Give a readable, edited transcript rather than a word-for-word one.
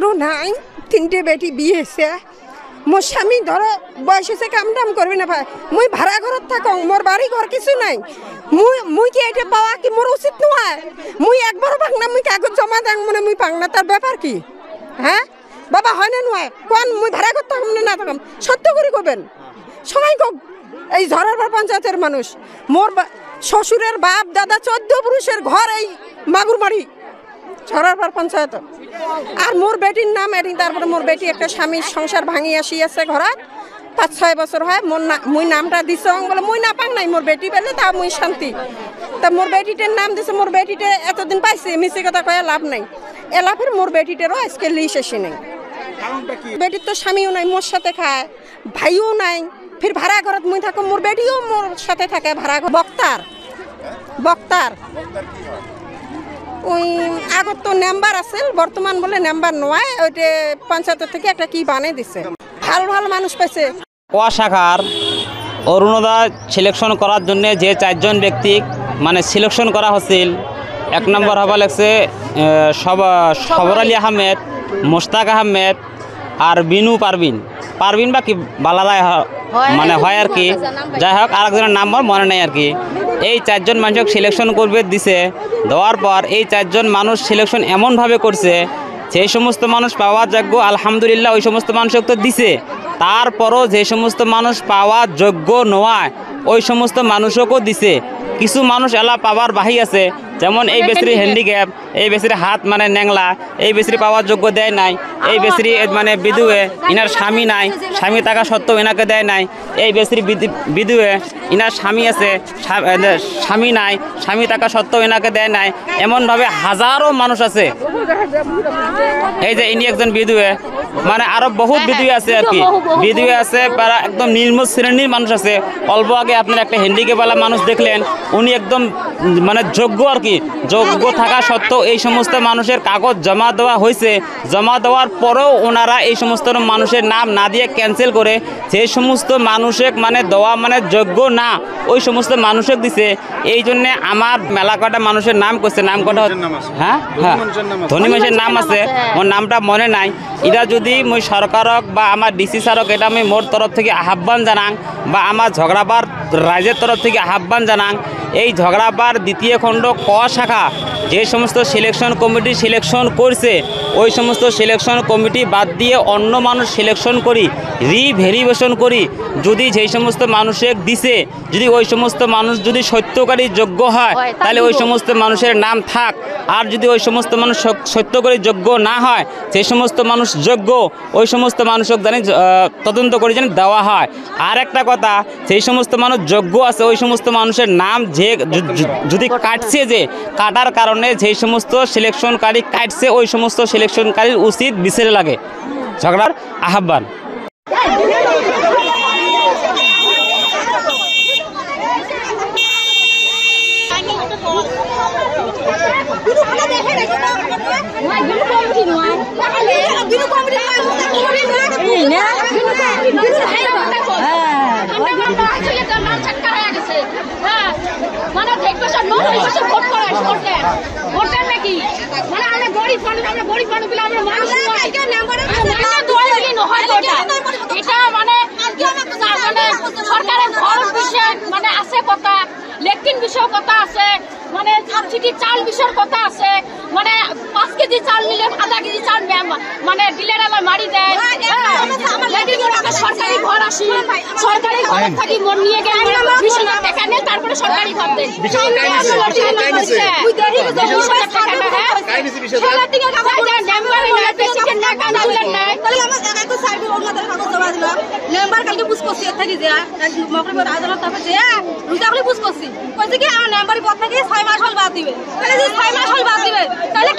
পত্র নাই, 3টে বেটি বিয়ে হয়েছে। মোর স্বামী ধরো বয়স হয়েছে, কাম টাম করবি না ভাই, মুই ভাড়া ঘরত থাকং, মোর বাড়ি ঘর কিছু নাই। মুই কি এটা পাওয়া কি মোর উচিত নয়? মুই একবারও পাং না, মুই কাগজ জমা দেন মানে মুই পাং না, তার ব্যাপার কি? হ্যাঁ বাবা, হয় না নয় কোন? মুই ভাড়া ঘর থাকম না থাকম, সত্য করে কবেন সবাই কক। এই ঝড়ারপাড় পঞ্চায়েতের মানুষ, মোর শ্বশুরের বাপ দাদা 14 পুরুষের ঘর এই মাগুরমারি ঝড়ারপাড় পঞ্চায়েত। আর মোর বেটির নাম এটি, তারপরে মোর বেটি একটা স্বামীর সংসার ভাঙি আসিয়াছে ঘৰত, 5-6 বছর হয়। মুই নামটা দিছ বলে মুই না পাং নাই, মোর বেটি পেলে তা মুই শান্তি। তা মোর বেটিটার নাম দিছে, মোর বেটিতে এতদিন পাইছে, মিছে কথা কয়ে লাভ নাই। এলাফের মোর বেটিটারও আজকে লিস এসে নেই। বেটির তো স্বামীও নাই, মোর সাথে খায়, ভাইও নাই, ফির ভাড়া ঘরত মুই থাকো, মোর বেটিও মোর সাথে থাকে ভাড়া ঘর। বক্তার ওই আগত তো নাম্বার আছে, বর্তমান বলে নাম্বার নয়, ওইটা পঞ্চায়েত থেকে একটা কি বানিয়ে দিছে। ভালো ভালো মানুষ পাইছে। কোয়া শাখার অরুণোদয় সিলেকশন করার জন্য যে 4জন ব্যক্তি মানে সিলেকশন করা হচ্ছিল, 1 নম্বর হবা লাগছে সবর আলী আহমেদ, মোস্তাক আহমেদ আর বিনু পারবিন বা কি বালারায় মানে হয় আর কি, যাই হোক আরেকজনের নাম মনে নেই আর কি। এই 4জন মানুষকে সিলেকশন করবে দিছে, দেওয়ার পর এই 4জন মানুষ সিলেকশন এমনভাবে করছে, সেই সমস্ত মানুষ পাওয়ার যোগ্য আলহামদুলিল্লাহ ওই সমস্ত মানুষকে তো দিছে, তারপরও যে সমস্ত মানুষ পাওয়ার যোগ্য নয় ওই সমস্ত মানুষকেও দিছে। কিছু মানুষ এলা পাওয়ার বাহি আছে, যেমন এই বেসরি হ্যান্ডিক্যাপ, এই বেসরি হাত মানে ন্যাংলা, এই বেসরি পাওয়ার যোগ্য দেয় নাই, এই বেসরি মানে বিধুয়ে ইনার স্বামী নাই, স্বামী থাকা সত্ত্বেও এনাকে দেয় নাই, এই বেসরি বিধুয়ে ইনার স্বামী আছে, স্বামী নাই, স্বামী থাকা সত্ত্বেও এনাকে দেয় নাই। এমনভাবে হাজারো মানুষ আছে। এই যে ইনি একজন বিধুয়ে, মানে আরো বহুত বিধুয়ে আছে আর কি, বিধুয়ে আছে তারা একদম নিম্ন শ্রেণীর মানুষ আছে। অল্প আগে আপনার একটা হ্যান্ডিক্যাপওয়ালা মানুষ দেখলেন, উনি একদম মানে যোগ্য আর কি, যোগ্য থাকা সত্ত্বেও এই সমস্ত মানুষের কাগজ জমা দেওয়া হয়েছে, জমা দেওয়ার পরেও ওনারা এই সমস্ত মানুষের নাম না দিয়ে ক্যান্সেল করে যে সমস্ত মানুষের মানে দেওয়া মানে যোগ্য না ওই সমস্ত মানুষের দিছে। এই জন্যে আমার মেলা কটা মানুষের নাম করছে, নাম কটা হ্যাঁ হ্যাঁ ধনী মানুষের নাম আছে, ওর নামটা মনে নাই। এরা যদি মুই সরকারক বা আমার ডিসি স্যারক এটা আমি মোর তরফ থেকে আহ্বান জানাং, বা আমার ঝগড়াবার রাজ্যের তরফ থেকে আহ্বান জানাং, এই ঝগড়াবার 2য় খণ্ড ক শাখা যে সমস্ত সিলেকশন কমিটি সিলেকশন করছে ওই সমস্ত সিলেকশন কমিটি বাদ দিয়ে অন্য মানুষ সিলেকশন করি, রিভেরিফিকেশন করি, যদি যেই সমস্ত মানুষের দিছে যদি ওই সমস্ত মানুষ যদি সত্যকারী যোগ্য হয় তাহলে ওই সমস্ত মানুষের নাম থাক, আর যদি ওই সমস্ত মানুষ সত্যকারী যোগ্য না হয় সেই সমস্ত মানুষ যোগ্য ওই সমস্ত মানুষকে জানি তদন্ত করে যেন দেওয়া হয়। আর একটা কথা, সেই সমস্ত মানুষ যোগ্য আছে ওই সমস্ত মানুষের নাম যে যদি কাটছে, যে কাটার কারণে যেই সমস্ত সিলেকশনকারী কাটছে ওই সমস্ত সিলেকশনকারীর উচিত বিচারে লাগে। ঝগড়ার আহ্বান। সরকারের ঘর বিষয় মানে আছে কথা, লেট্রিন বিষয় কথা আছে, মানে সাবসিডি চাল বিষয়ের কথা আছে, মানে 5 কেজি চাল নিলে আধা কেজি চাল মানে ডিলাররা মারি দেয়। সরকারি ঘর আসি, সরকারি ঘর থাকি মন নিয়ে গেলে 20,000 টাকা নেয়, তারপরে সরকারি ঘর দেয়। কালকে বুঝ করছি থাকি যে বুঝ করছি কইছে কি আমার নাম্বারই পথ থেকে 6 মাস হল বাদ দিবে, তাহলে 6 মাস হল বাদ দিবে তাহলে